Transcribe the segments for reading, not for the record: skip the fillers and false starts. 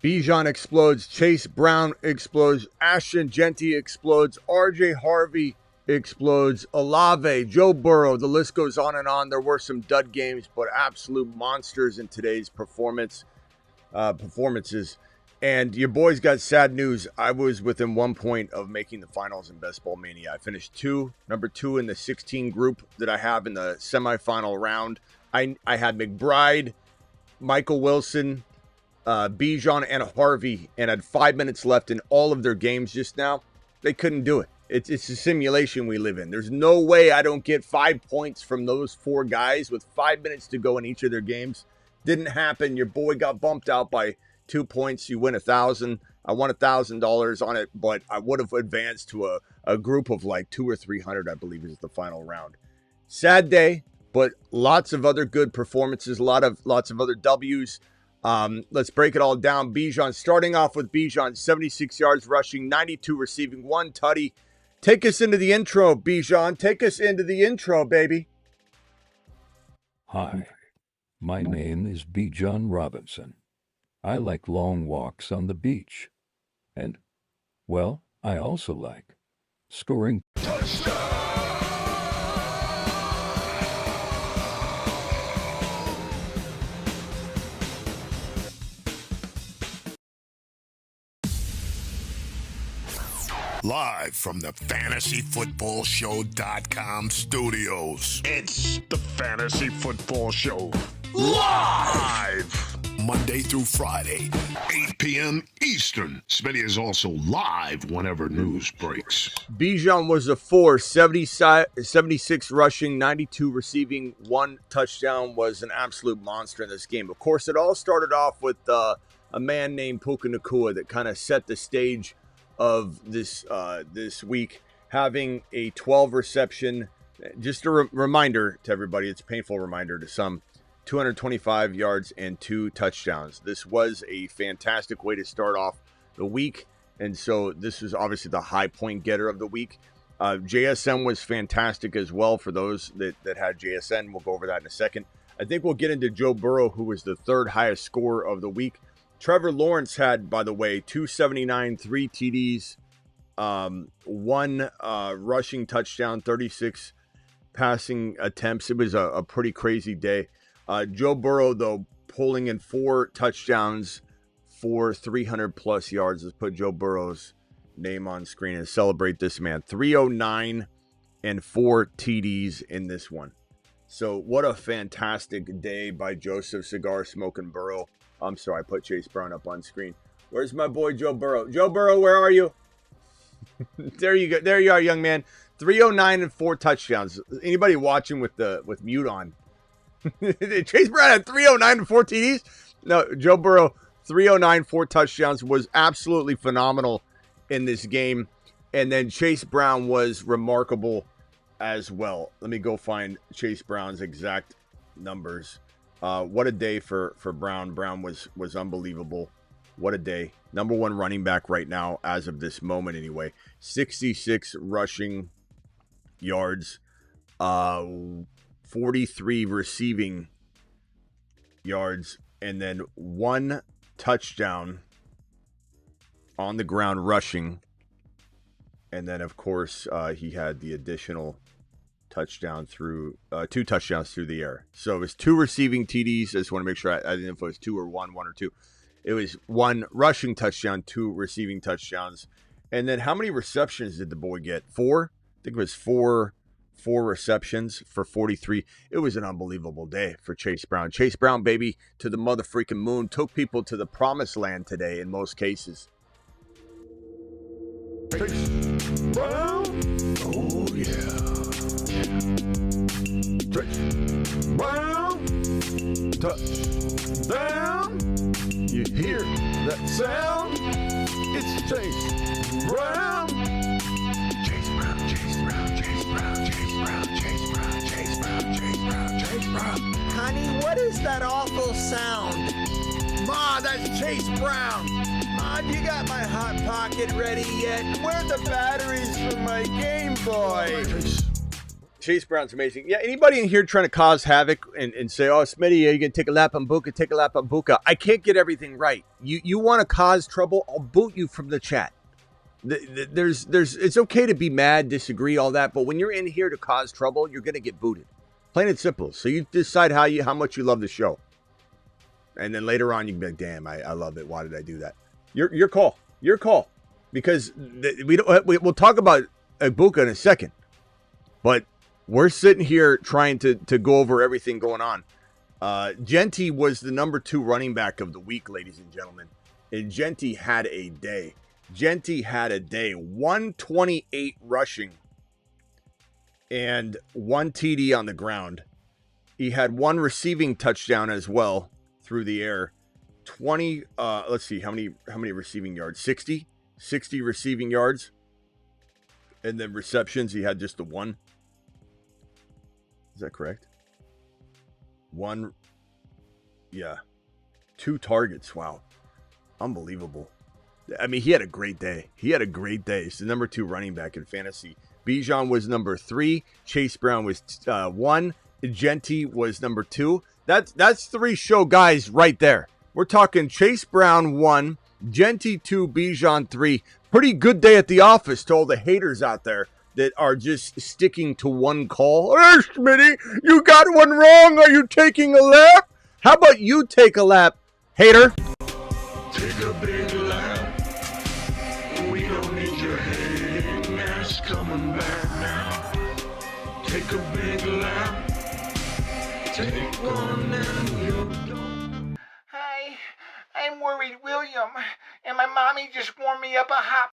Bijan explodes. Chase Brown explodes. Ashton Jeanty explodes. Harvey explodes. Olave, Joe Burrow. The list goes on and on. There were some dud games, but absolute monsters in today's performances. And your boys got sad news. I was within 1 point of making the finals in Best Ball Mania. I finished number two in the 16 group that I have in the semifinal round. I had McBride, Michael Wilson, Bijan, and Harvey, and had 5 minutes left in all of their games just now. They couldn't do it. It's a simulation we live in. There's no way I don't get 5 points from those four guys with 5 minutes to go in each of their games. Didn't happen. Your boy got bumped out by 2 points. You win $1,000. I won $1,000 on it, but I would have advanced to a group of like 200 or 300, I believe, is the final round. Sad day, but lots of other good performances, lots of other W's. Let's break it all down. Bijan, starting off with Bijan, 76 yards rushing, 92 receiving, 1 tutty. Take us into the intro, Bijan. Take us into the intro, baby. Hi, my name is Bijan Robinson. I like long walks on the beach. And, well, I also like scoring touchdowns. Live from the FantasyFootballShow.com studios. It's the Fantasy Football Show. Live! Monday through Friday, 8 p.m. Eastern. Smitty is also live whenever news breaks. Bijan was a 4, 76 rushing, 92 receiving, 1 touchdown. Was an absolute monster in this game. Of course, it all started off with a man named Puka that kind of set the stage of this week, having a 12 reception. Just a reminder to everybody, it's a painful reminder to some, 225 yards and 2 touchdowns. This was a fantastic way to start off the week, and so this was obviously the high point getter of the week. JSN was fantastic as well for those that had JSN. We'll go over that in a second. I think we'll get into Joe Burrow, who was the third highest scorer of the week. Trevor Lawrence had, by the way, 279, 3 TDs, 1 rushing touchdown, 36 passing attempts. It was a pretty crazy day. Joe Burrow, though, pulling in 4 touchdowns for 300-plus yards. Let's put Joe Burrow's name on screen and celebrate this man. 309 and 4 TDs in this one. So what a fantastic day by Joseph Cigar Smoking Burrow. I'm sorry, I put Chase Brown up on screen. Where's my boy Joe Burrow? Joe Burrow, where are you? There you go. There you are, young man. 309 and 4 touchdowns. Anybody watching with mute on? Chase Brown had 309 and 4 TDs? No, Joe Burrow, 309, 4 touchdowns, was absolutely phenomenal in this game. And then Chase Brown was remarkable as well. Let me go find Chase Brown's exact numbers. What a day for Brown. Brown was unbelievable. What a day. Number 1 running back right now, as of this moment anyway. 66 rushing yards, 43 receiving yards, and then 1 touchdown on the ground rushing. And then, of course, he had the additional touchdown through 2 touchdowns through the air. So it was 2 receiving TDs. I just want to make sure I didn't know if it was 2 or 1 or 2. It was 1 rushing touchdown, 2 receiving touchdowns. And then how many receptions did the boy get? 4? I think it was 4 receptions for 43. It was an unbelievable day for Chase Brown. Chase Brown, baby, to the mother freaking moon. Took people to the promised land today in most cases. Chase Brown? Oh, yeah. Chase Brown, touchdown. You hear that sound? It's Chase Brown. Chase Brown, Chase Brown, Chase Brown, Chase Brown, Chase Brown, Chase Brown, Chase Brown, Chase Brown. Honey, what is that awful sound? Ma, that's Chase Brown. Ma, have you got my Hot Pocket ready yet? Where are the batteries for my Game Boy? Chase Chase Brown's amazing. Yeah, anybody in here trying to cause havoc and say, oh, Smitty, are you going to take a lap on Puka, take a lap on Puka? I can't get everything right. You want to cause trouble, I'll boot you from the chat. It's okay to be mad, disagree, all that, but when you're in here to cause trouble, you're going to get booted. Plain and simple. So you decide how much you love the show. And then later on, you can be like, damn, I love it. Why did I do that? Your call. Your call. Because we'll talk about Puka in a second. But we're sitting here trying to go over everything going on. Jeanty was the number 2 running back of the week, ladies and gentlemen. And Jeanty had a day. 128 rushing and 1 TD on the ground. He had 1 receiving touchdown as well through the air. 20, let's see, how many receiving yards? 60 receiving yards. And then receptions, he had just the 1. Is that correct? 1, yeah. 2 targets, wow. Unbelievable. I mean, he had a great day. He's the number 2 running back in fantasy. Bijan was number 3. Chase Brown was 1. Jeanty was number 2. That's 3 show guys right there. We're talking Chase Brown 1, Jeanty 2, Bijan 3. Pretty good day at the office to all the haters out there that are just sticking to one call. Hey, Smitty, you got one wrong. Are you taking a lap? How about you take a lap, hater? Take a big lap. We don't need your hating ass coming back now. Take a big lap. Take one and you don't. Hi, I'm worried William, and my mommy just warmed me up a hot.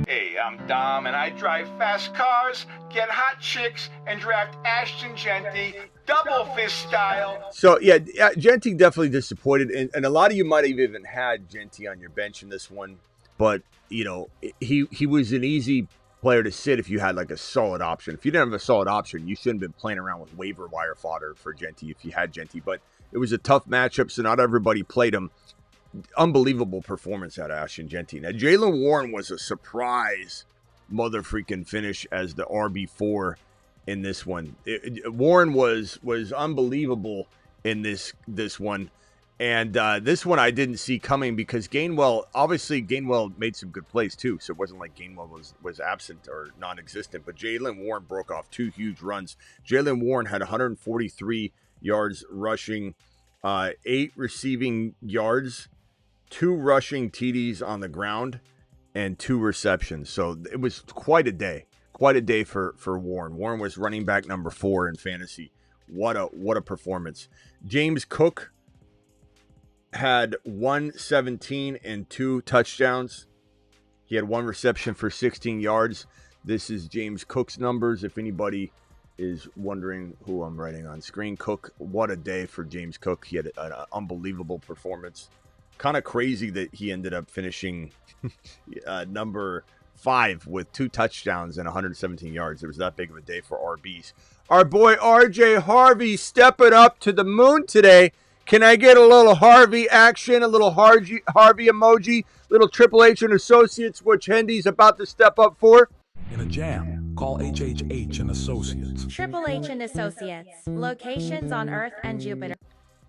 Hey, I'm Dom, and I drive fast cars, get hot chicks, and draft Ashton Jeanty, double fist style. So, yeah, Jeanty definitely disappointed, and a lot of you might have even had Jeanty on your bench in this one, but, you know, he was an easy player to sit if you had, like, a solid option. If you didn't have a solid option, you shouldn't have been playing around with waiver wire fodder for Jeanty if you had Jeanty, but it was a tough matchup, so not everybody played him. Unbelievable performance out of Ashton Jeanty. Now, Jaylen Warren was a surprise mother-freaking finish as the RB4 in this one. Warren was unbelievable in this one. And this one I didn't see coming because Gainwell made some good plays too. So it wasn't like Gainwell was absent or non-existent. But Jaylen Warren broke off 2 huge runs. Jaylen Warren had 143 yards rushing, 8 receiving yards, 2 rushing TDs on the ground, and 2 receptions. So it was quite a day for Warren. Warren was running back number 4 in fantasy. What a performance. James Cook had 117 and 2 touchdowns. He had 1 reception for 16 yards. This is James Cook's numbers. If anybody is wondering who I'm writing on screen, Cook, what a day for James Cook. He had an unbelievable performance. Kind of crazy that he ended up finishing number 5 with 2 touchdowns and 117 yards. It was that big of a day for RBs. Our boy RJ Harvey stepping up to the moon today. Can I get a little Harvey action, a little Harvey emoji, little Triple H and Associates, which Hendy's about to step up for? In a jam, call HHH and Associates. Triple H and Associates, locations on Earth and Jupiter.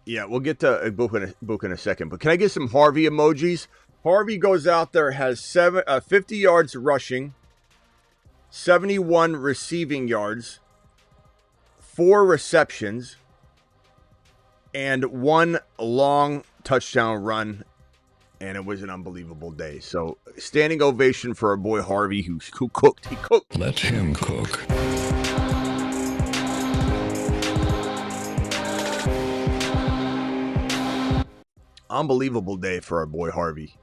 Yeah, we'll get to book in a second, but can I get some Harvey emojis? Harvey goes out there, has 50 yards rushing, 71 receiving yards, 4 receptions, and 1 long touchdown run, and it was an unbelievable day. So, standing ovation for our boy Harvey, who cooked. He cooked. Let him cook. Unbelievable day for our boy Harvey.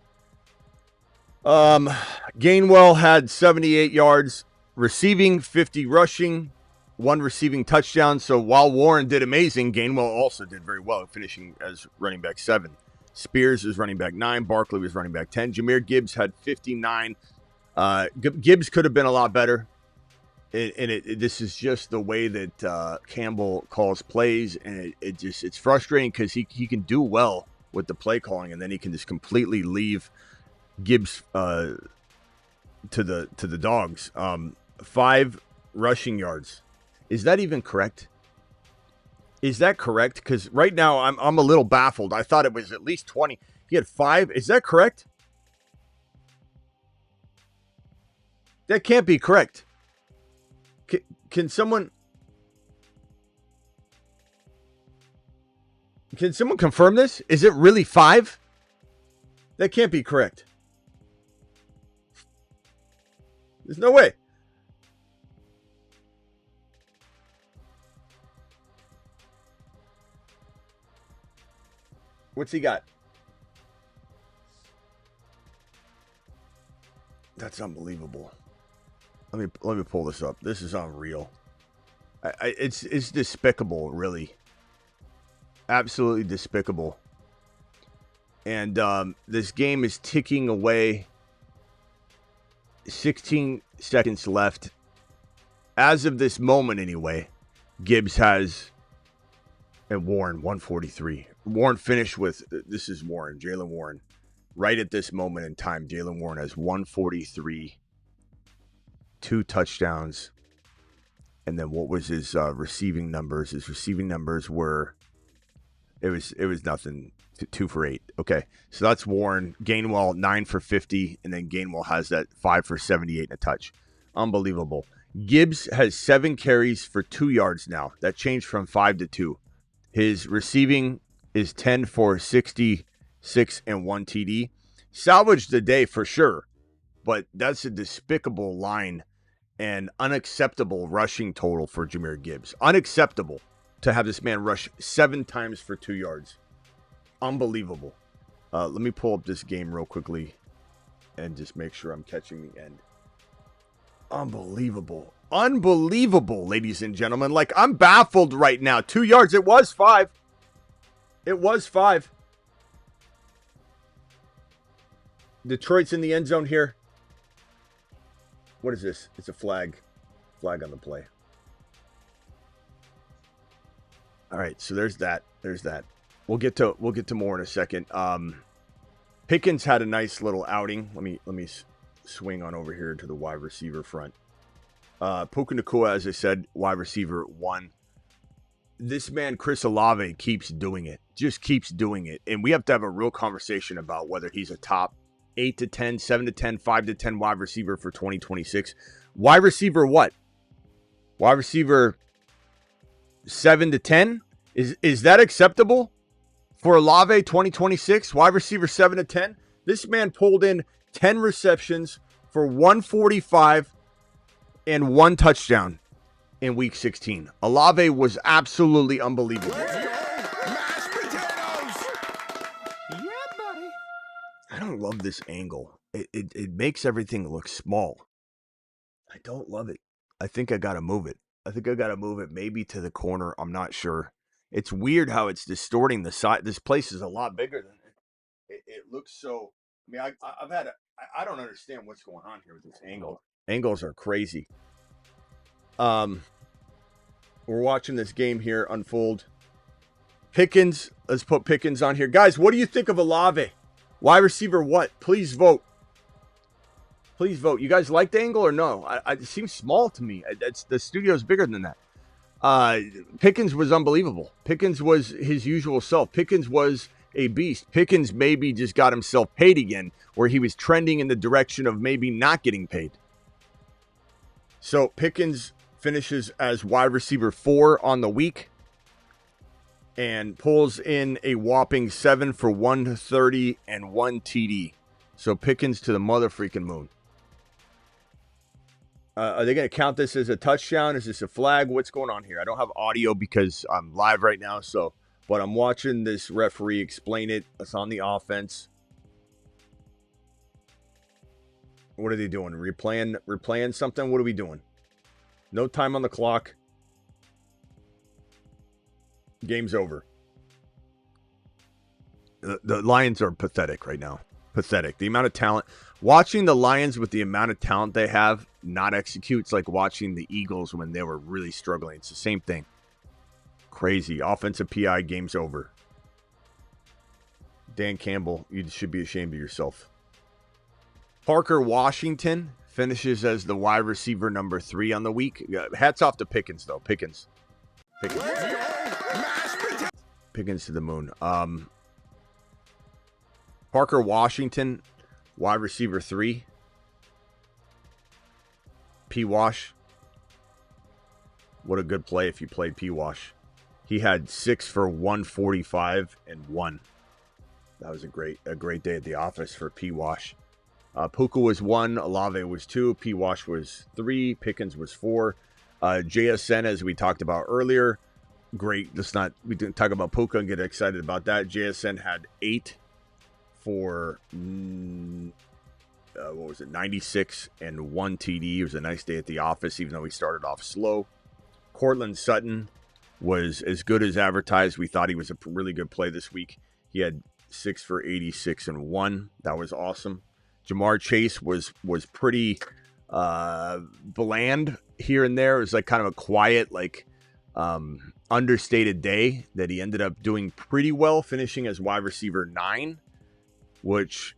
Gainwell had 78 yards receiving, 50 rushing, 1 receiving touchdown. So while Warren did amazing, Gainwell also did very well, finishing as running back 7. Spears was running back 9. Barkley was running back 10. Jahmyr Gibbs had 59. Gibbs could have been a lot better. This is just the way that Campbell calls plays, and it's frustrating because he can do well with the play calling, and then he can just completely leave Gibbs to the dogs. 5 rushing yards. Is that even correct? Is that correct? Because right now I'm a little baffled. I thought it was at least 20. He had 5. Is that correct? That can't be correct. Can someone confirm this? Is it really 5? That can't be correct. There's no way. What's he got? That's unbelievable. Let me pull this up. This is unreal. It's despicable, really. Absolutely despicable. And this game is ticking away. 16 seconds left. As of this moment, anyway, Gibbs has, and Warren, 143. Warren finished with, this is Warren, Jaylen Warren. Right at this moment in time, Jaylen Warren has 143, 2 touchdowns. And then what was his receiving numbers? His receiving numbers were, it was nothing. 2 for 8. Okay, so that's Warren. Gainwell 9 for 50, and then Gainwell has that 5 for 78 and a touch. Unbelievable. Gibbs has 7 carries for 2 yards now. That changed from 5 to 2. His receiving is 10 for 66 and 1 TD. Salvaged the day for sure, but that's a despicable line and unacceptable rushing total for Jahmyr Gibbs. Unacceptable to have this man rush 7 times for 2 yards. Unbelievable. Let me pull up this game real quickly and just make sure I'm catching the end. Unbelievable. Unbelievable, ladies and gentlemen. Like, I'm baffled right now. 2 yards. It was 5. It was 5. Detroit's in the end zone here. What is this? It's a flag. Flag on the play. All right, so there's that. There's that. We'll get to more in a second. Pickens had a nice little outing. Let me swing on over here to the wide receiver front. Puka Nacua, as I said, wide receiver 1. This man, Chris Olave, keeps doing it. Just keeps doing it. And we have to have a real conversation about whether he's a top 8 to 10, 7 to 10, 5 to 10 wide receiver for 2026. Wide receiver what? Wide receiver 7 to 10? Is that acceptable for Olave 2026? Wide receiver 7 to 10? This man pulled in 10 receptions for 145 and 1 touchdown in week 16. Olave was absolutely unbelievable. Mashed potatoes! Yeah, buddy. I don't love this angle. It makes everything look small. I don't love it. I think I got to move it. Maybe to the corner. I'm not sure. It's weird how it's distorting the side. This place is a lot bigger than it. It looks so. I mean, I've had. I don't understand what's going on here with this angle. Angles are crazy. We're watching this game here unfold. Pickens. Let's put Pickens on here, guys. What do you think of Olave? Wide receiver what? Please vote. Please vote. You guys like the angle or no? It seems small to me. The studio's bigger than that. Pickens was unbelievable. Pickens was his usual self. Pickens was a beast. Pickens maybe just got himself paid again, where he was trending in the direction of maybe not getting paid. So Pickens finishes as wide receiver 4 on the week and pulls in a whopping 7 for 130 and 1 TD. So Pickens to the mother freaking moon. Are they going to count this as a touchdown? Is this a flag? What's going on here? I don't have audio because I'm live right now. But I'm watching this referee explain it. It's on the offense. What are they doing? Replaying something? What are we doing? No time on the clock. Game's over. The Lions are pathetic right now. Pathetic. The amount of talent. Watching the Lions with the amount of talent they have not execute, it's like watching the Eagles when they were really struggling. It's the same thing. Crazy. Offensive PI, game's over. Dan Campbell, you should be ashamed of yourself. Parker Washington Finishes as the wide receiver number 3 on the week. Hats off to Pickens, though. Pickens to the moon. Parker Washington, wide receiver 3. P-Wash. What a good play if you played P-Wash. He had 6 for 145 and 1. That was a great day at the office for P-Wash. Puka was 1, Olave was 2, P-Wash was 3, Pickens was 4. JSN, as we talked about earlier, great. We didn't talk about Puka and get excited about that. JSN had 8 for 96 and 1 TD. It was a nice day at the office, even though he started off slow. Cortland Sutton was as good as advertised. We thought he was a really good play this week. He had 6 for 86 and 1. That was awesome. Ja'Marr Chase was pretty bland here and there. It was like kind of a quiet, understated day that he ended up doing pretty well, finishing as wide receiver 9, which,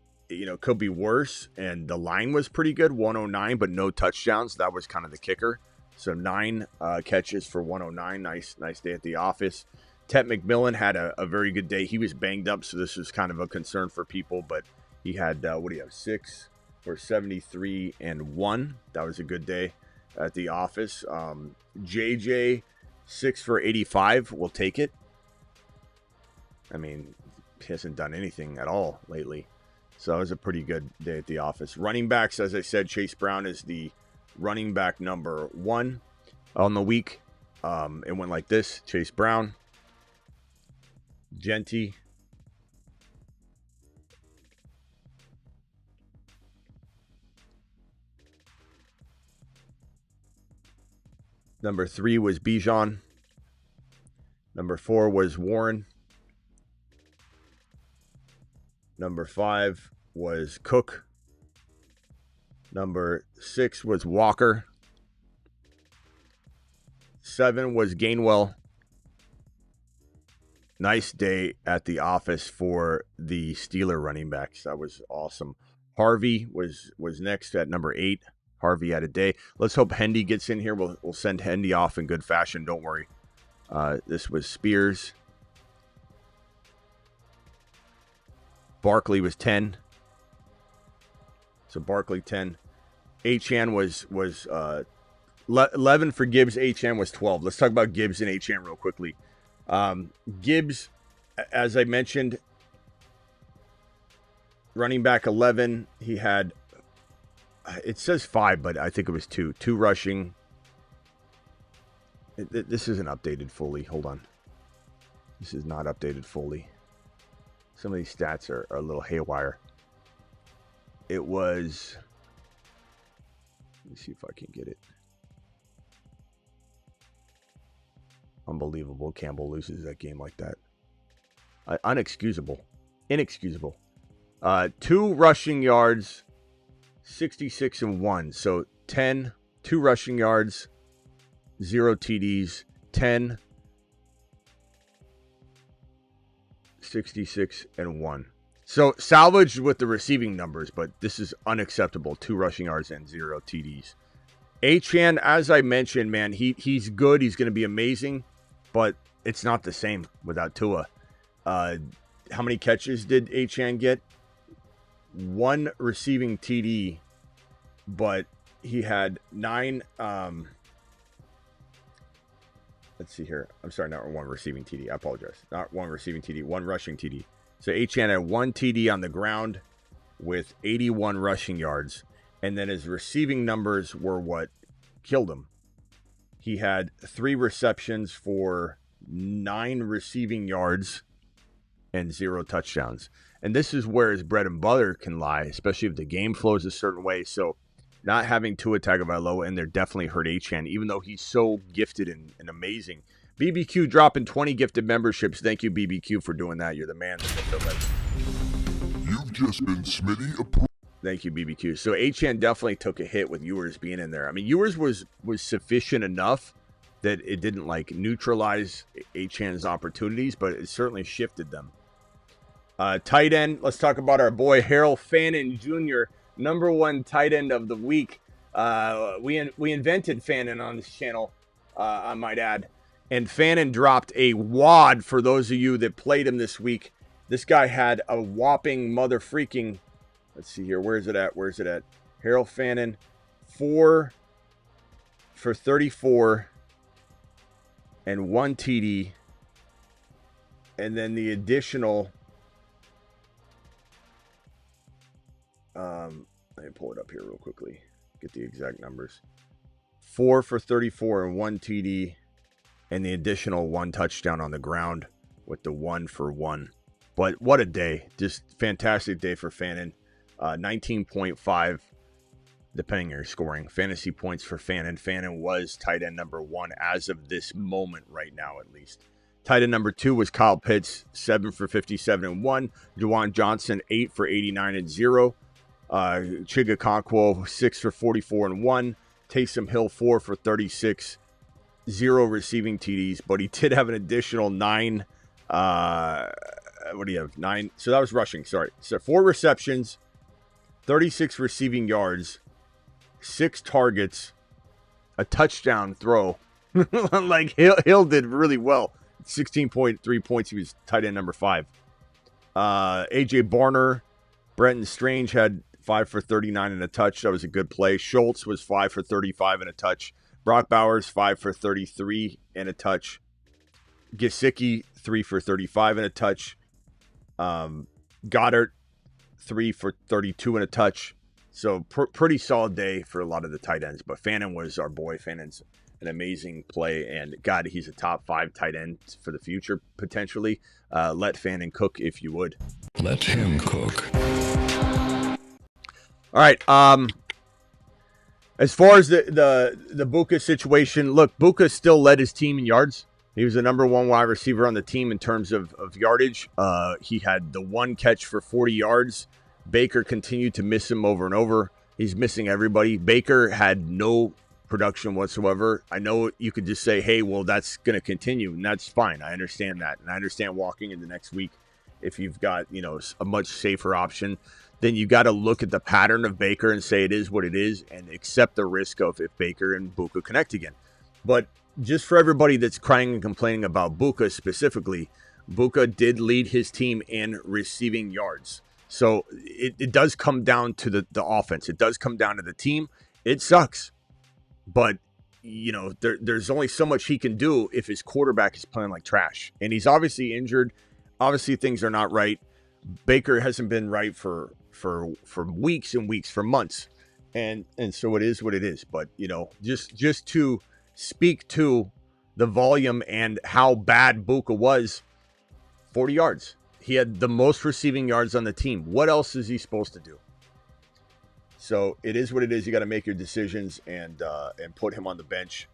could be worse. And the line was pretty good, 109, but no touchdowns. That was kind of the kicker. So 9 catches for 109. Nice day at the office. Tet McMillan had a very good day. He was banged up, so this was kind of a concern for people, but he had, 6 for 73 and 1. That was a good day at the office. JJ, 6 for 85. We'll take it. I mean, he hasn't done anything at all lately. So it was a pretty good day at the office. Running backs, as I said, Chase Brown is the running back number 1 on the week. It went like this: Chase Brown, Jeanty, number 3 was Bijan. Number 4 was Warren. Number 5 was Cook. Number 6 was Walker. 7 was Gainwell. Nice day at the office for the Steeler running backs. That was awesome. Harvey was next at number 8. Harvey had a day. Let's hope Hendy gets in here. We'll send Hendy off in good fashion. Don't worry. This was Spears. Barkley was 10. So Barkley 10. Achane was 11 for Gibbs. Achane was 12. Let's talk about Gibbs and Achane real quickly. Gibbs, as I mentioned, running back 11. He had, it says 5, but I think it was 2. 2 rushing. This isn't updated fully. Hold on. This is not updated fully. Some of these stats are a little haywire. It was, let me see if I can get it. Unbelievable. Campbell loses that game like that. Inexcusable. 2 rushing yards, 66 and 1. So 10, 2 rushing yards, 0 TDs, 10, 66 and 1. So salvaged with the receiving numbers, but this is unacceptable. 2 rushing yards and 0 TDs. Achane, as I mentioned, man, he's good. He's going to be amazing, but it's not the same without Tua. How many catches did Achane get? 1 receiving TD, but he had 9. Let's see here. I'm sorry, not 1 receiving TD. I apologize. Not 1 receiving TD, 1 rushing TD. So Achane had 1 TD on the ground with 81 rushing yards. And then his receiving numbers were what killed him. He had 3 receptions for 9 receiving yards and 0 touchdowns. And this is where his bread and butter can lie, especially if the game flows a certain way. So not having Tua Tagovailoa in there definitely hurt Achane, even though he's so gifted and amazing. BBQ dropping 20 gifted memberships. Thank you, BBQ, for doing that. You're the man. You've just been Smitty approved. Thank you, BBQ. So Achane definitely took a hit with Ewers being in there. I mean, Ewers was sufficient enough that it didn't neutralize Achane's opportunities, but it certainly shifted them. Tight end, let's talk about our boy Harold Fannin Jr., number 1 tight end of the week. We invented Fannin on this channel, I might add. And Fannin dropped a wad for those of you that played him this week. This guy had a whopping mother freaking, let's see here, where's it at? Harold Fannin, 4 for 34 and 1 TD. And then the additional, let me pull it up here real quickly, get the exact numbers. 4 for 34 and 1 TD, and the additional 1 touchdown on the ground with the 1 for 1. But what a day. Just fantastic day for Fannin. 19.5, depending on your scoring, fantasy points for Fannin. Fannin was tight end number 1 as of this moment right now, at least. Tight end number 2 was Kyle Pitts, 7 for 57 and 1. Juwan Johnson, 8 for 89 and 0. Chiga Conquo, 6 for 44 and 1. Taysom Hill, 4 for 36. 0 receiving TDs, but he did have an additional 9. What do you have? 9. So that was rushing. Sorry. So 4 receptions, 36 receiving yards, 6 targets, a touchdown throw. Like Hill did really well. 16.3 points. He was tight end number 5. AJ Barner, Brenton Strange had 5 for 39 and a touch. That was a good play. Schultz was 5 for 35 and a touch. Brock Bowers, 5 for 33 and a touch. Gesicki, 3 for 35 and a touch. Goddard, 3 for 32 and a touch. So pretty solid day for a lot of the tight ends. But Fannin was our boy. Fannin's an amazing play. And, God, he's a top 5 tight end for the future, potentially. Let Fannin cook if you would. Let him cook. All right. As far as the Puka situation, look, Puka still led his team in yards. He was the number 1 wide receiver on the team in terms of yardage. He had the 1 catch for 40 yards. Baker continued to miss him over and over. He's missing everybody. Baker had no production whatsoever. I know you could just say, hey, well, that's going to continue, and that's fine. I understand that. And I understand walking into next week, if you've got, a much safer option, then you got to look at the pattern of Baker and say it is what it is and accept the risk of if Baker and Puka connect again. But just for everybody that's crying and complaining about Puka specifically, Puka did lead his team in receiving yards. So it does come down to the offense. It does come down to the team. It sucks. But, there's only so much he can do if his quarterback is playing like trash. And he's obviously injured. Obviously, things are not right. Baker hasn't been right for weeks and weeks, for months. And so it is what it is. But, just to speak to the volume and how bad Puka was, 40 yards. He had the most receiving yards on the team. What else is he supposed to do? So it is what it is. You got to make your decisions and put him on the bench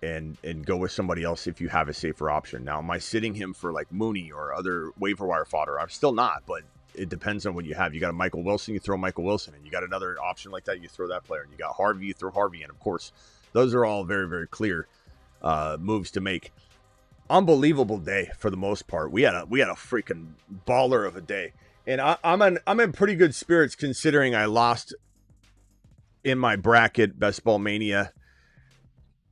and go with somebody else if you have a safer option. Now, am I sitting him for like Mooney or other waiver wire fodder? I'm still not, but it depends on what you have. You got a Michael Wilson, you throw Michael Wilson, and you got another option like that, you throw that player. And you got Harvey, you throw Harvey in. Of course, those are all very, very clear moves to make. Unbelievable day for the most part. We had a freaking baller of a day, and I'm in pretty good spirits considering I lost in my bracket Best Ball Mania.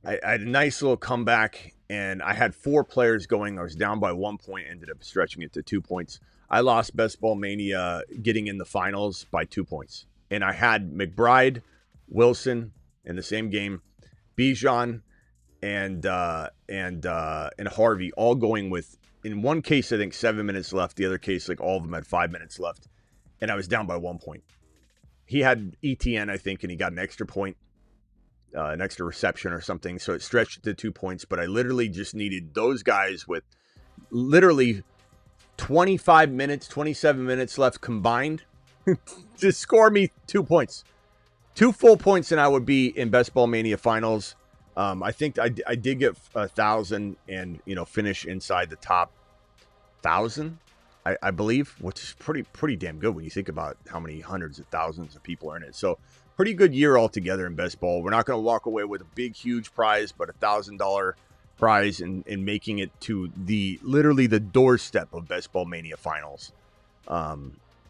I had a nice little comeback, and I had 4 players going. I was down by 1 point, ended up stretching it to 2 points. I lost Best Ball Mania getting in the finals by 2 points, and I had McBride, Wilson in the same game, Bijan and Harvey all going with, in one case, I think 7 minutes left. The other case, like all of them had 5 minutes left. And I was down by 1 point. He had ETN, I think, and he got an extra point, an extra reception or something. So it stretched to 2 points. But I literally just needed those guys with literally 25 minutes, 27 minutes left combined to score me 2 points. 2 full points, and I would be in Best Ball Mania finals. I think I did get 1,000 and, finish inside the top 1,000, I believe, which is pretty damn good when you think about how many hundreds of thousands of people are in it. So pretty good year altogether in Best Ball. We're not going to walk away with a big, huge prize, but $1,000 prize and making it to literally the doorstep of Best Ball Mania finals.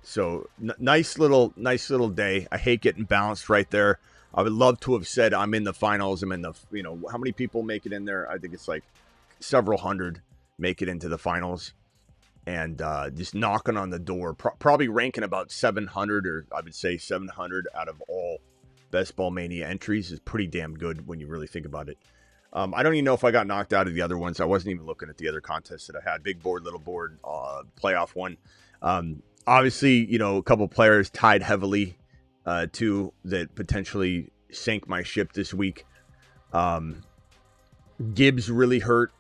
So nice little day. I hate getting bounced right there. I would love to have said I'm in the finals. I'm in the, how many people make it in there? I think it's like several hundred make it into the finals. And just knocking on the door, probably ranking about 700, or I would say 700 out of all Best Ball Mania entries is pretty damn good when you really think about it. I don't even know if I got knocked out of the other ones. I wasn't even looking at the other contests that I had. Big board, little board, playoff one. Obviously, a couple players tied heavily too that potentially sank my ship this week. Gibbs really hurt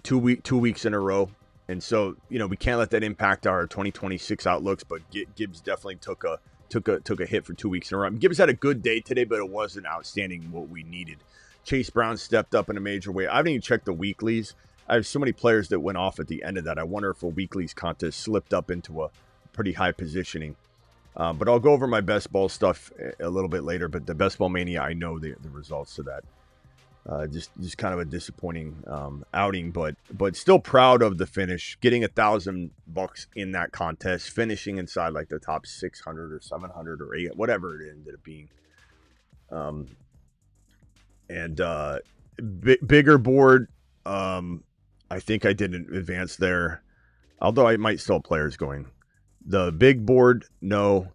2 weeks in a row. And so, we can't let that impact our 2026 outlooks, but Gibbs definitely took a hit for 2 weeks in a row. Gibbs had a good day today, but it wasn't outstanding what we needed. Chase Brown stepped up in a major way. I haven't even checked the weeklies. I have so many players that went off at the end of that. I wonder if a weeklies contest slipped up into a pretty high positioning. But I'll go over my best ball stuff a little bit later. But the Best Ball Mania, I know the results of that. Just kind of a disappointing outing, but still proud of the finish. Getting $1,000 in that contest, finishing inside like the top 600 or 700 or 8, whatever it ended up being. Bigger board. I think I didn't advance there, although I might still have players going. The big board, no.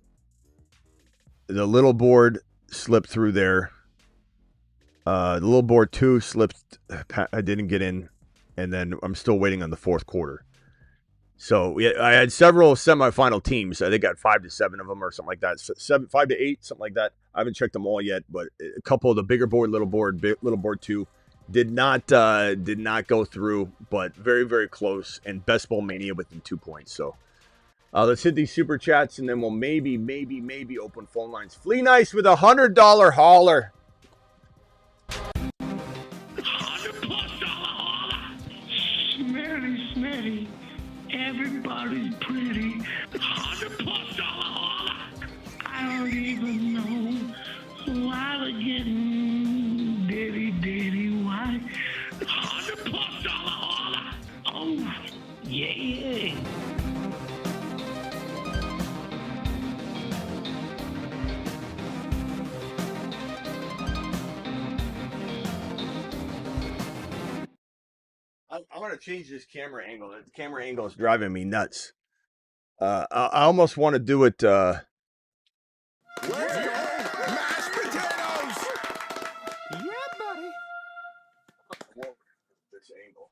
The little board slipped through there. The little board 2 slipped. I didn't get in, and then I'm still waiting on the fourth quarter. So I had several semifinal teams. I think I got 5 to 7 of them or something like that. 5 to 8, something like that. I haven't checked them all yet, but a couple of the bigger board, little board 2 did not go through, but very, very close. And Best Ball Mania within 2 points. So let's hit these super chats, and then we'll maybe open phone lines. Flea Nice with $100 hauler. Smitty, everybody's pretty. $100+ holler. I don't even know why they're getting ditty why. $100+ holler. Oh, yeah. I'm going to change this camera angle. The camera angle is driving me nuts. I almost want to do it. Let's go! Mashed potatoes! Yeah, buddy. This angle.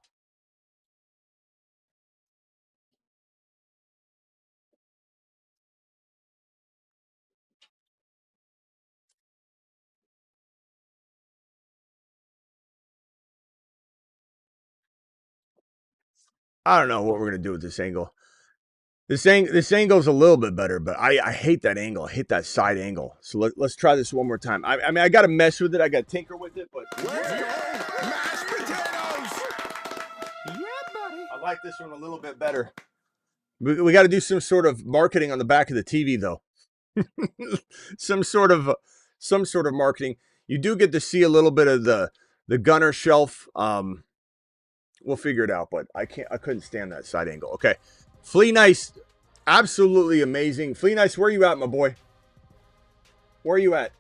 I don't know what we're going to do with this angle. This angle's a little bit better, but I hate that angle. I hate that side angle. So let's try this one more time. I mean, I got to mess with it. I got to tinker with it, but let's go! Mashed potatoes! Yeah, buddy. I like this one a little bit better. We got to do some sort of marketing on the back of the TV, though. some sort of marketing. You do get to see a little bit of the gunner shelf. We'll figure it out, but I couldn't stand that side angle. Okay. Flea Nice, absolutely amazing. Flea Nice, where are you at, my boy? Where are you at?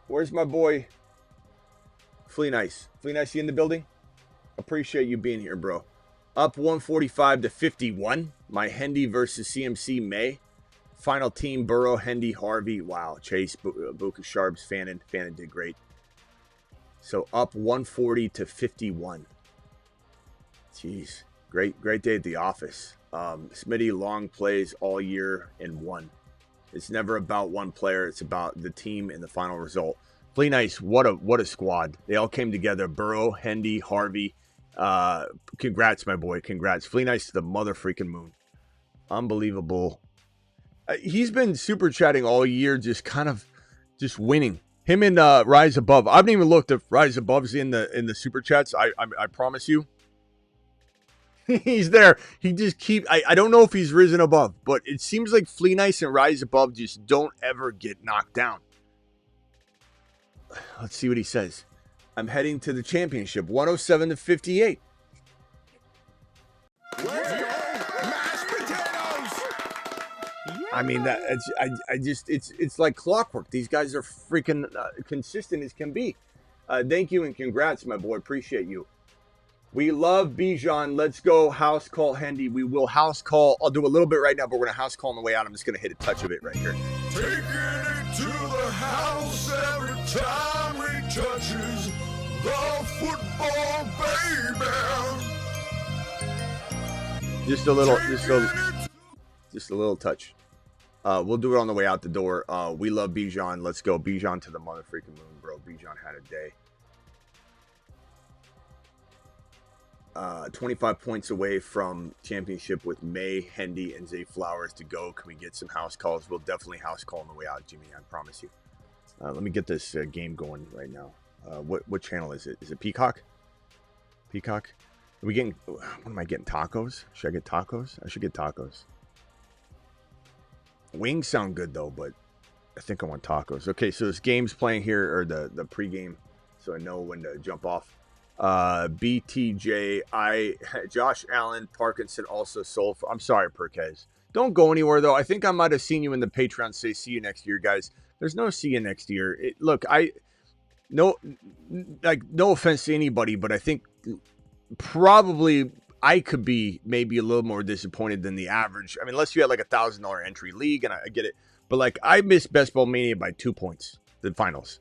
Where's my boy? Flea Nice. Flea Nice, you in the building? Appreciate you being here, bro. Up 145 to 51. My Hendy versus CMC May. Final team, Burrow, Hendy, Harvey. Wow, Chase, Puka, Sharps, Fannin. Fannin did great. So up 140 to 51. Jeez. Great day at the office. Smitty, long plays all year in one. It's never about one player. It's about the team and the final result. Flea Nice, what a squad. They all came together. Burrow, Hendy, Harvey. Congrats, my boy. Congrats. Flea Nice to the mother freaking moon. Unbelievable. He's been super chatting all year, just winning. Him and Rise Above. I haven't even looked if Rise Above's in the super chats. I promise you. He's there. He just I don't know if he's risen above, but it seems like Flea Nice and Rise Above just don't ever get knocked down. Let's see what he says. I'm heading to the championship. 107 to 58. Let's go! Mashed potatoes! Yeah, I mean, it's like clockwork. These guys are freaking consistent as can be. Thank you and congrats, my boy. Appreciate you. We love Bijan. Let's go house call Hendy. We will house call. I'll do a little bit right now, but we're going to house call on the way out. I'm just going to hit a touch of it right here. Taking it to the house every time he touches the football, baby. Just a little touch. We'll do it on the way out the door. We love Bijan. Let's go. Bijan to the mother freaking moon, bro. Bijan had a day. 25 points away from championship with May, Hendy, and Zay Flowers to go. Can we get some house calls? We'll definitely house call on the way out, Jimmy. I promise you. Let me get this game going right now. What channel is it? Is it Peacock? Peacock? Are we getting? What am I getting? Tacos? Should I get tacos? I should get tacos. Wings sound good though, but I think I want tacos. Okay, so this game's playing here, or the pregame, so I know when to jump off. BTJ, Josh Allen, Parkinson also sold for. I'm sorry, Perquez. Don't go anywhere though. I think I might have seen you in the Patreon say see you next year, guys. There's no see you next year. No offense to anybody, but I think probably I could be maybe a little more disappointed than the average. I mean, unless you had like $1,000 entry league, and I get it. But like I missed Best Ball Mania by 2 points, the finals.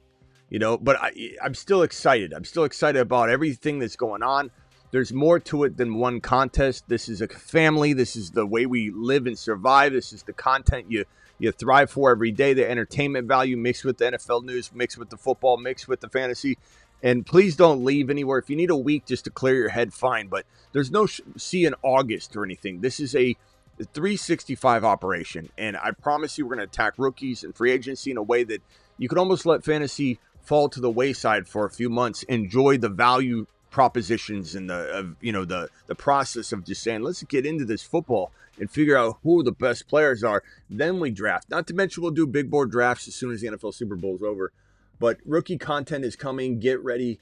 But I'm still excited. I'm still excited about everything that's going on. There's more to it than one contest. This is a family. This is the way we live and survive. This is the content you thrive for every day. The entertainment value mixed with the NFL news, mixed with the football, mixed with the fantasy. And please don't leave anywhere. If you need a week just to clear your head, fine. But there's no see in August or anything. This is a 365 operation. And I promise you we're going to attack rookies and free agency in a way that you could almost let fantasy fall to the wayside for a few months. Enjoy the value propositions and the process of just saying, let's get into this football and figure out who the best players are. Then we draft. Not to mention we'll do big board drafts as soon as the NFL Super Bowl is over. But rookie content is coming. Get ready.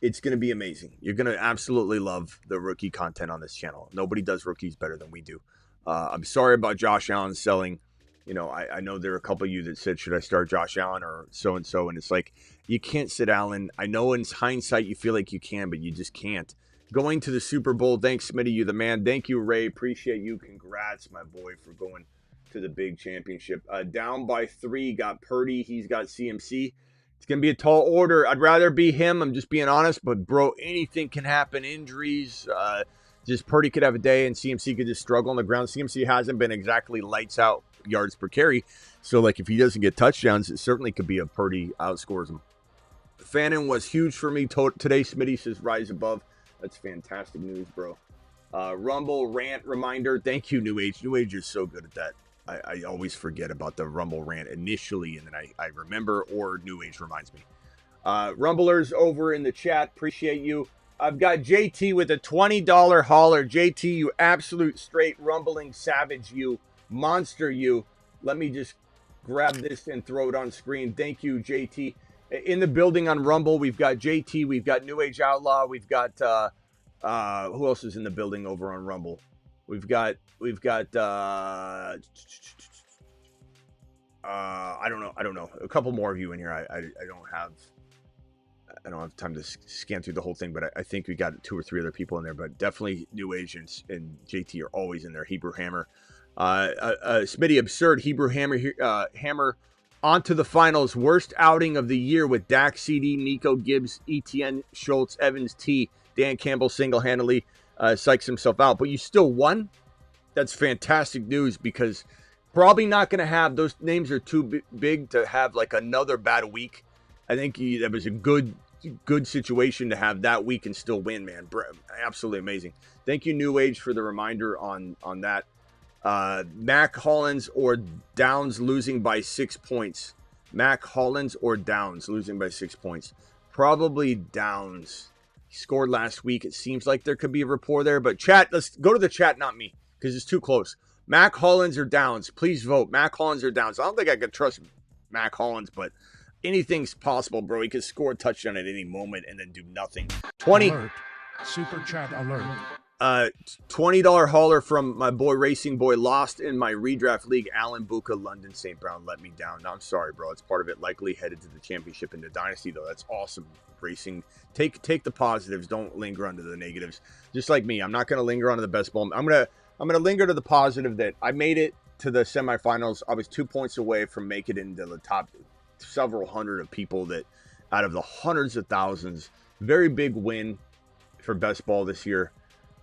It's going to be amazing. You're going to absolutely love the rookie content on this channel. Nobody does rookies better than we do. I'm sorry about Josh Allen selling. I know there are a couple of you that said, should I start Josh Allen or so-and-so? And it's like, you can't sit Allen. I know in hindsight you feel like you can, but you just can't. Going to the Super Bowl. Thanks, Smitty. You the man. Thank you, Ray. Appreciate you. Congrats, my boy, for going to the big championship. Down by 3. Got Purdy. He's got CMC. It's going to be a tall order. I'd rather be him. I'm just being honest. But, bro, anything can happen. Injuries. Just Purdy could have a day and CMC could just struggle on the ground. CMC hasn't been exactly lights out yards per carry. So, like, if he doesn't get touchdowns, it certainly could be a Purdy outscores him. Fannin was huge for me today. Smitty says rise above. That's fantastic news, bro. Rumble rant reminder. Thank you, New Age. New Age is so good at that. I always forget about the Rumble rant initially, and then I remember, or New Age reminds me. Rumblers over in the chat. Appreciate you. I've got JT with a $20 hauler. JT, you absolute straight rumbling savage, you monster, you. Let me just grab this and throw it on screen. Thank you, JT. In the building on Rumble, we've got JT, we've got New Age Outlaw, we've got who else is in the building over on Rumble? We've got I don't know. A couple more of you in here. I don't have time to scan through the whole thing, but I think we got 2 or 3 other people in there. But definitely New Age and JT are always in there. Hebrew Hammer, Smitty, absurd. Hebrew Hammer onto the finals. Worst outing of the year with Dak, CD, Nico, Gibbs, ETN, Schultz, Evans, T. Dan Campbell single-handedly psychs himself out, but you still won. That's fantastic news, because probably not going to have, those names are too big to have like another bad week. I think that was a good situation to have that week and still win, man. Absolutely amazing. Thank you, New Age, for the reminder on that. Mac Hollins or Downs losing by 6 points. Mac Hollins or Downs losing by 6 points. Probably Downs. He scored last week. It seems like there could be a rapport there, but chat, let's go to the chat, not me, because it's too close. Mac Hollins or Downs? Please vote. Mac Hollins or Downs? I don't think I could trust Mac Hollins, but anything's possible, bro. He could score a touchdown at any moment and then do nothing. 20. Alert. Super chat alert. $20 hauler from my boy Racing Boy. Lost in my redraft league. Alan Buka, London St. Brown let me down. No, I'm sorry, bro. It's part of it. Likely headed to the championship in the dynasty, though. That's awesome. Racing. Take the positives. Don't linger onto the negatives. Just like me, I'm not going to linger onto the best ball. I'm gonna linger to the positive that I made it to the semifinals. I was 2 points away from making it into the top several hundred of people that out of the hundreds of thousands. Very big win for best ball this year.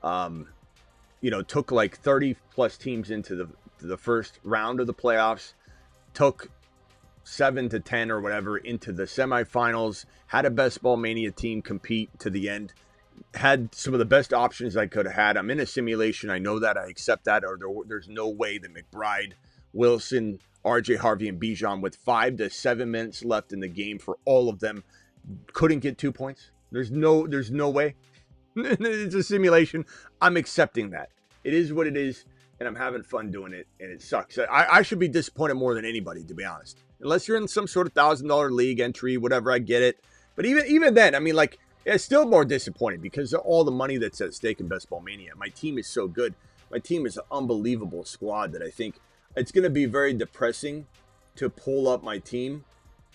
Took like 30 plus teams into the first round of the playoffs, took 7 to 10 or whatever into the semifinals, had a best ball mania team compete to the end, had some of the best options I could have had. I'm in a simulation. I know that. I accept that. Or there's no way that McBride, Wilson, RJ, Harvey, and Bijan with 5 to 7 minutes left in the game for all of them couldn't get 2 points. There's no way. It's a simulation. I'm accepting that. It is what it is, and I'm having fun doing it, and it sucks. I should be disappointed more than anybody, to be honest. Unless you're in some sort of $1,000 league entry, whatever, I get it. But even then, I mean, like, it's still more disappointing because of all the money that's at stake in Best Ball Mania. My team is so good. My team is an unbelievable squad that I think it's going to be very depressing to pull up my team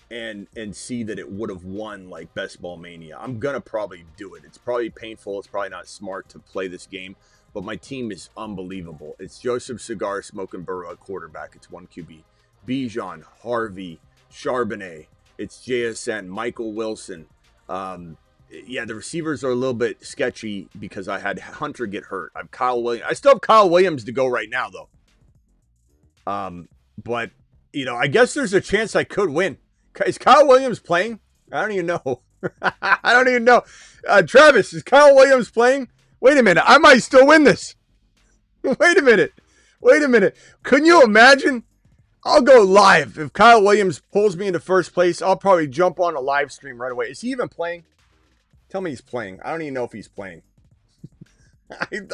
and see that it would have won like Best Ball Mania. I'm going to probably do it. It's probably painful. It's probably not smart to play this game, but my team is unbelievable. It's Joseph Cigar Smoking Burrow at quarterback. It's 1 QB. Bijan, Harvey, Charbonnet. It's JSN, Michael Wilson. The receivers are a little bit sketchy because I had Hunter get hurt. I have Kyle Williams. I still have Kyle Williams to go right now, though. But, I guess there's a chance I could win. Is Kyle Williams playing? I don't even know. I don't even know. Travis, is Kyle Williams playing? Wait a minute. I might still win this. Wait a minute. Couldn't you imagine? I'll go live. If Kyle Williams pulls me into first place, I'll probably jump on a live stream right away. Is he even playing? Tell me he's playing. I don't even know if he's playing.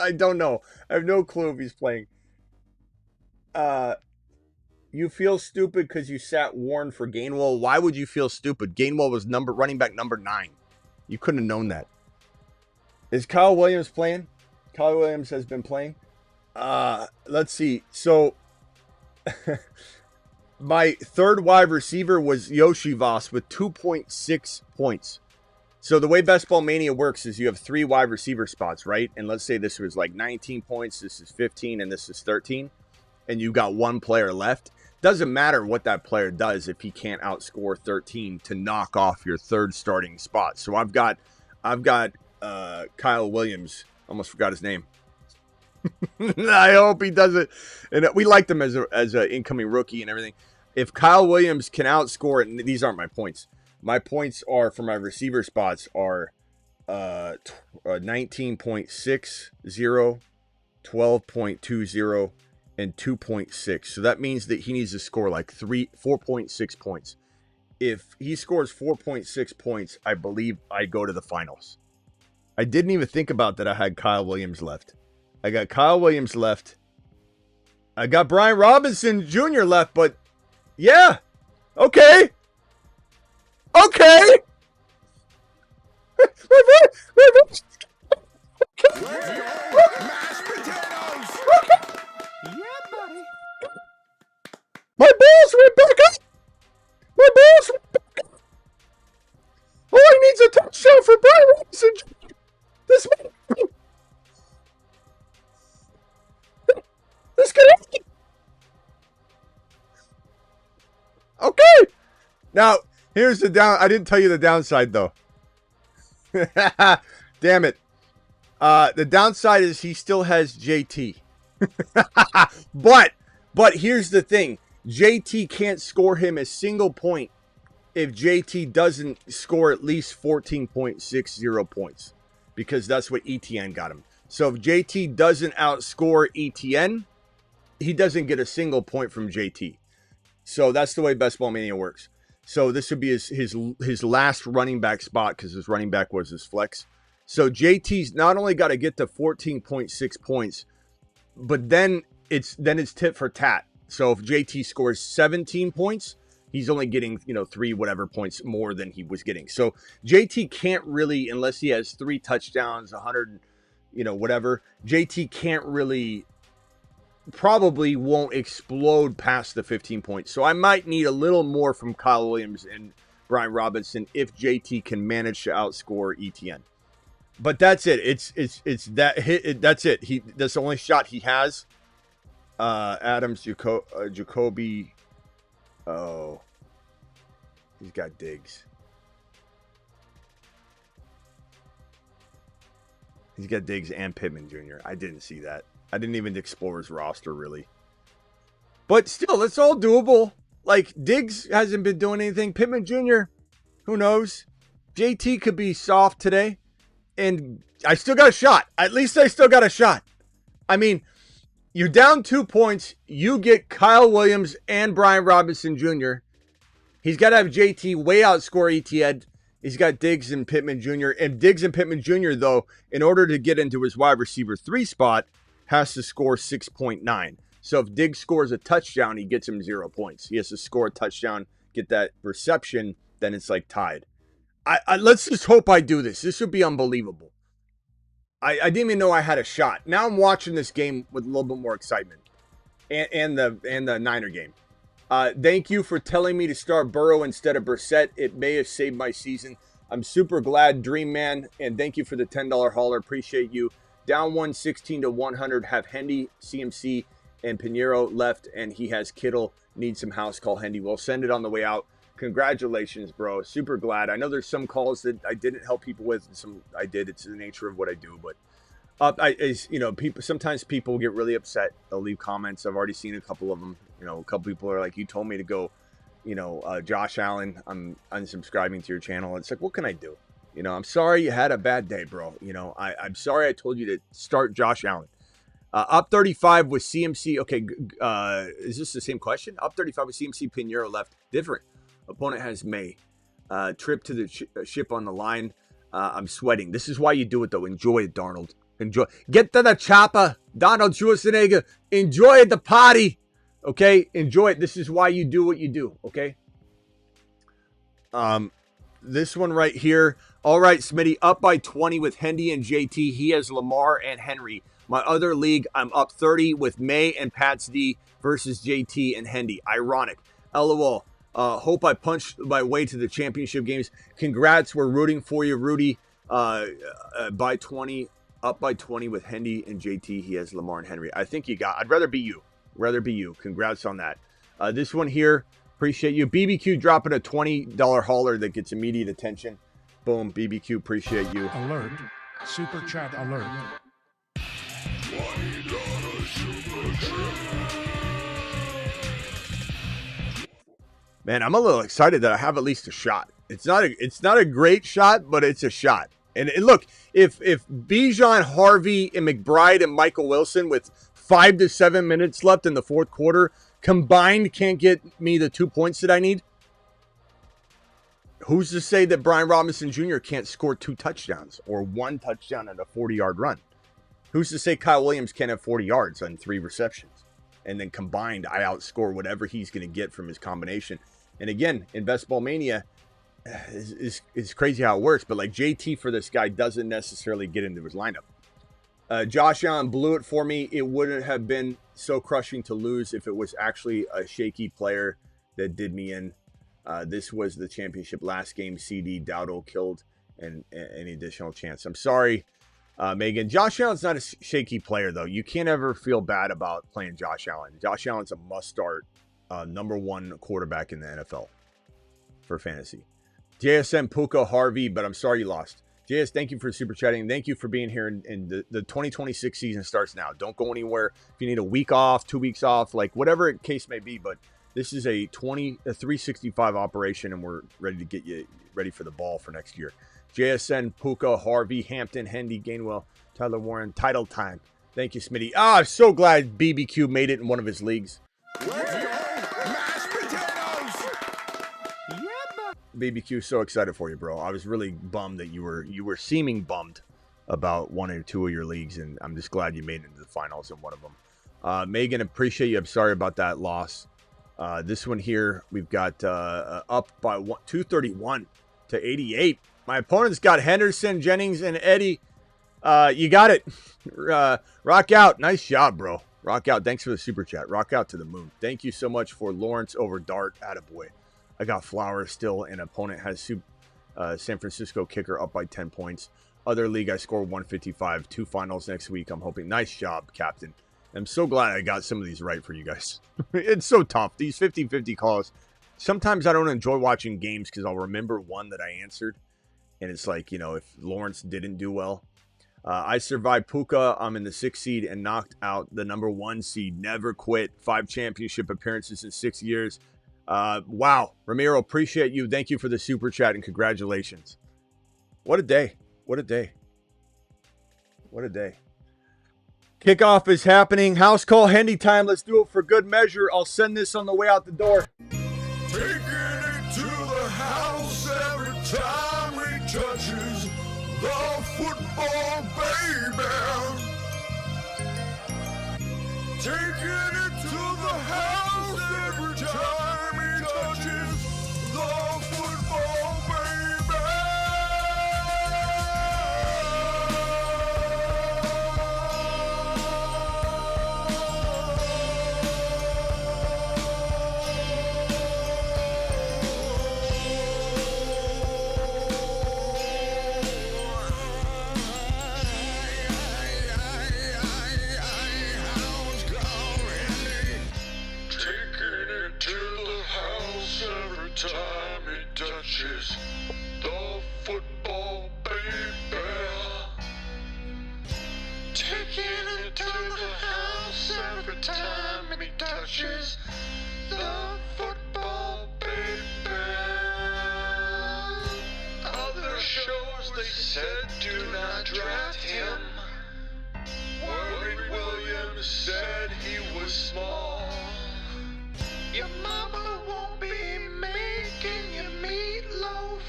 I don't know. I have no clue if he's playing. You feel stupid because you sat Warren for Gainwell. Why would you feel stupid? Gainwell was running back number 9. You couldn't have known that. Is Kyle Williams playing? Kyle Williams has been playing. Let's see. So my third wide receiver was Yoshi Voss with 2.6 points. So the way Best Ball Mania works is you have 3 wide receiver spots, right? And let's say this was like 19 points, this is 15, and this is 13. And you got 1 player left. Doesn't matter what that player does if he can't outscore 13 to knock off your third starting spot. So I've got Kyle Williams. Almost forgot his name. I hope he does it. And we liked him as an incoming rookie and everything. If Kyle Williams can outscore it, and these aren't my points. My points are for my receiver spots are 19.60, 12.20, and 2.6. So that means that he needs to score like 4.6 points. If he scores 4.6 points, I believe I go to the finals. I didn't even think about that I had Kyle Williams left. I got Kyle Williams left. I got Brian Robinson Jr. left, but yeah. Okay. Okay. Mashed potatoes. Yeah, buddy. My balls went back up. All he needs a touchdown for Brian Robinson. This guy. Okay. Now, here's the down. I didn't tell you the downside, though. Damn it. The downside is he still has JT. But here's the thing. JT can't score him a single point if JT doesn't score at least 14.60 points. Because that's what ETN got him. So if JT doesn't outscore ETN, he doesn't get a single point from JT. So that's the way Best Ball Mania works. So this would be his last running back spot because his running back was his flex. So JT's not only got to get to 14.6 points, but then it's tit for tat. So if JT scores 17 points, he's only getting 3 whatever points more than he was getting. So JT can't really, unless he has 3 touchdowns, whatever. JT can't really, probably won't explode past the 15 points. So I might need a little more from Kyle Williams and Brian Robinson if JT can manage to outscore ETN. But that's it. It's that hit. That's it. That's the only shot he has. Adams, Jacoby. Oh, he's got Diggs. He's got Diggs and Pittman Jr. I didn't see that. I didn't even explore his roster, really. But still, it's all doable. Like, Diggs hasn't been doing anything. Pittman Jr., who knows? JT could be soft today. And I still got a shot. At least I still got a shot. I mean, you're down 2 points. You get Kyle Williams and Brian Robinson Jr. He's got to have JT way outscore ETN. He's got Diggs and Pittman Jr. And Diggs and Pittman Jr., though, in order to get into his wide receiver 3 spot, has to score 6.9. So if Diggs scores a touchdown, he gets him 0 points. He has to score a touchdown, get that reception, then it's like tied. Let's just hope I do this. This would be unbelievable. I didn't even know I had a shot. Now I'm watching this game with a little bit more excitement. And the Niner game. Thank you for telling me to start Burrow instead of Brissett. It may have saved my season. I'm super glad, Dream Man, and thank you for the $10 hauler. Appreciate you. Down 116 to 100. Have Hendy, CMC, and Pinheiro left, and he has Kittle. Need some house call, Hendy. We'll send it on the way out. Congratulations, bro. Super glad. I know there's some calls that I didn't help people with, and some I did. It's the nature of what I do, but sometimes people get really upset. They'll leave comments. I've already seen a couple of them. A couple people are like, you told me to go, Josh Allen, I'm unsubscribing to your channel. It's like, what can I do? I'm sorry you had a bad day, bro. I'm sorry I told you to start Josh Allen. Up 35 with CMC. Okay, is this the same question? Up 35 with CMC, Pinheiro left. Different. Opponent has May. Trip to the ship on the line. I'm sweating. This is why you do it, though. Enjoy it, Darnold. Enjoy. Get to the chopper, Donald Schwarzenegger. Enjoy the party. Okay? Enjoy it. This is why you do what you do. Okay? This one right here. All right, Smitty. Up by 20 with Hendy and JT. He has Lamar and Henry. My other league, I'm up 30 with May and Pats D versus JT and Hendy. Ironic. LOL. Hope I punched my way to the championship games. Congrats. We're rooting for you, Rudy. By 20, up by 20 with Hendy and JT. He has Lamar and Henry. I think you got. I'd rather be you. Congrats on that. This one here. Appreciate you. BBQ dropping a $20 hauler that gets immediate attention. Boom. BBQ. Appreciate you. Alert. Super chat alert. Man, I'm a little excited that I have at least a shot. It's not a great shot, but it's a shot. And look, if Bijan, Harvey, and McBride and Michael Wilson with 5 to 7 minutes left in the fourth quarter combined can't get me the 2 points that I need, who's to say that Brian Robinson Jr. can't score 2 touchdowns or 1 touchdown and a 40-yard run? Who's to say Kyle Williams can't have 40 yards on 3 receptions? And then combined, I outscore whatever he's going to get from his combination. And again, in Ball Mania, it's crazy how it works. But like JT for this guy doesn't necessarily get into his lineup. Josh Allen blew it for me. It wouldn't have been so crushing to lose if it was actually a shaky player that did me in. This was the championship last game. CD Dowdle killed and any additional chance. I'm sorry, Megan. Josh Allen's not a shaky player, though. You can't ever feel bad about playing Josh Allen. Josh Allen's a must-start #1 quarterback in the NFL for fantasy. JSN, Puka, Harvey, but I'm sorry you lost. JS, thank you for super chatting. Thank you for being here. And the 2026 season starts now. Don't go anywhere. If you need a week off, 2 weeks off, like whatever the case may be. But this is a 365 operation, and we're ready to get you ready for the ball for next year. JSN, Puka, Harvey, Hampton, Hendy, Gainwell, Tyler Warren, title time. Thank you, Smitty. I'm so glad BBQ made it in one of his leagues. Mashed potatoes! BBQ, so excited for you, bro. I was really bummed that you were seeming bummed about 1 or 2 of your leagues, and I'm just glad you made it into the finals in one of them. Megan, appreciate you. I'm sorry about that loss. This one here, we've got up by 231 to 88. My opponent's got Henderson, Jennings, and Eddie. You got it. Rock out. Nice job, bro. Rock out. Thanks for the super chat. Rock out to the moon. Thank you so much for Lawrence over Dart. Attaboy. I got Flowers still, and opponent has San Francisco kicker up by 10 points. Other league, I scored 155. 2 finals next week. I'm hoping. Nice job, Captain. I'm so glad I got some of these right for you guys. It's so tough. These 50-50 calls. Sometimes I don't enjoy watching games because I'll remember one that I answered. And it's like, you know, if Lawrence didn't do well. I survived Puka. I'm in the 6th seed and knocked out the number 1 seed. Never quit. 5 championship appearances in 6 years. Wow. Ramiro, appreciate you. Thank you for the super chat and congratulations. What a day. What a day. What a day. Kickoff is happening. House call handy time. Let's do it for good measure. I'll send this on the way out the door. Taking it to the house every time he touches the football, baby. Taking it to the house every time he touches the football, baby. Time he touches the football, baby. Taking it to the house every time he touches the football, baby. Other shows they said do not draft him. Warren Williams said he was small. Your mama won't be making you meatloaf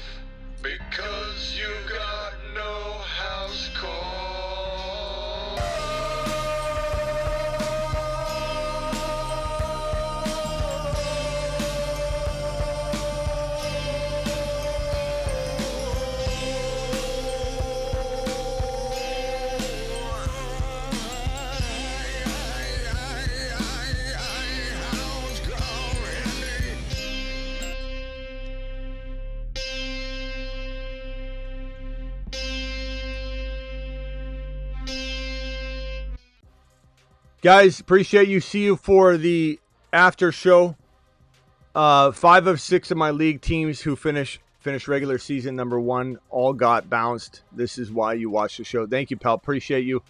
because you got no house call. Guys, appreciate you. See you for the after show. 5 of 6 of my league teams who finished regular season number 1 all got bounced. This is why you watch the show. Thank you, pal. Appreciate you.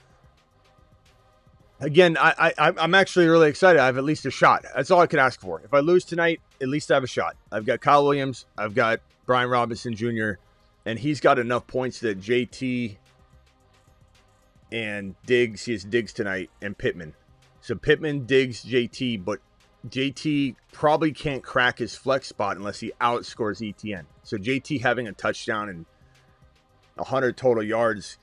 Again, I'm actually really excited. I have at least a shot. That's all I can ask for. If I lose tonight, at least I have a shot. I've got Kyle Williams. I've got Brian Robinson Jr. And he's got enough points that JT and Diggs, he has Diggs tonight, and Pittman. So Pittman, Diggs, JT, but JT probably can't crack his flex spot unless he outscores ETN. So JT having a touchdown and 100 total yards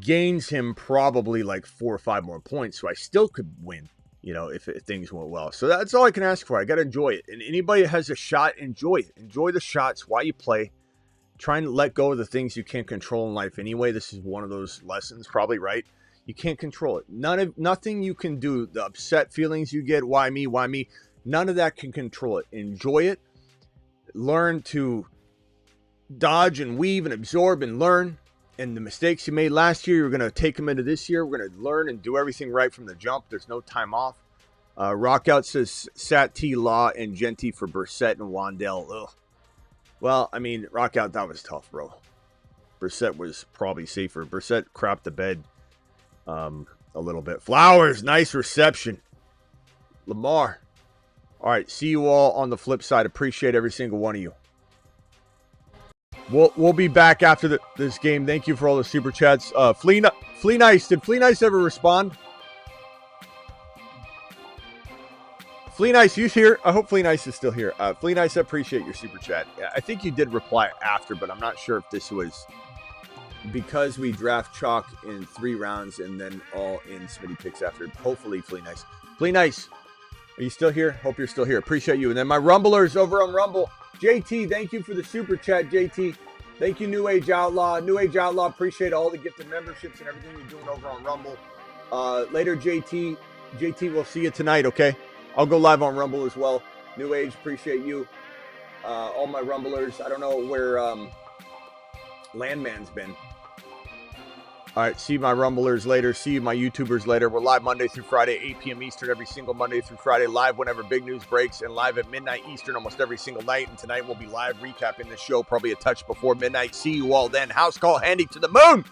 gains him probably like 4 or 5 more points. So I still could win, you know, if things went well. So that's all I can ask for. I got to enjoy it. And anybody that has a shot, enjoy it. Enjoy the shots while you play. Try and let go of the things you can't control in life anyway. This is one of those lessons, probably, right? You can't control it. Nothing you can do. The upset feelings you get, why me? None of that can control it. Enjoy it. Learn to dodge and weave and absorb and learn. And the mistakes you made last year, you're going to take them into this year. We're going to learn and do everything right from the jump. There's no time off. Rockout says Sat T, Law, and Jeanty for Brissett and Wandell. Ugh. Well, I mean, Rockout, that was tough, bro. Brissett was probably safer. Brissett crapped the bed a little bit. Flowers, nice reception. Lamar. All right, see you all on the flip side. Appreciate every single one of you. We'll be back after this game. Thank you for all the super chats. Flea Nice. Did Flea Nice ever respond? Flea Nice, you here? I hope Flea Nice is still here. Flea Nice, I appreciate your super chat. I think you did reply after, but I'm not sure if this was because we draft chalk in 3 rounds and then all in Smitty picks after. Hopefully, Flea Nice. Flea Nice, are you still here? Hope you're still here. Appreciate you. And then my Rumblers over on Rumble. JT, thank you for the super chat, JT. Thank you, New Age Outlaw. New Age Outlaw, appreciate all the gifted memberships and everything you're doing over on Rumble. Later, JT, we'll see you tonight, okay? I'll go live on Rumble as well. New Age, appreciate you. All my Rumblers. I don't know where Landman's been. All right, see my Rumblers later. See my YouTubers later. We're live Monday through Friday, 8 p.m. Eastern, every single Monday through Friday. Live whenever big news breaks, and live at midnight Eastern almost every single night. And tonight we'll be live recapping the show probably a touch before midnight. See you all then. House call handy to the moon.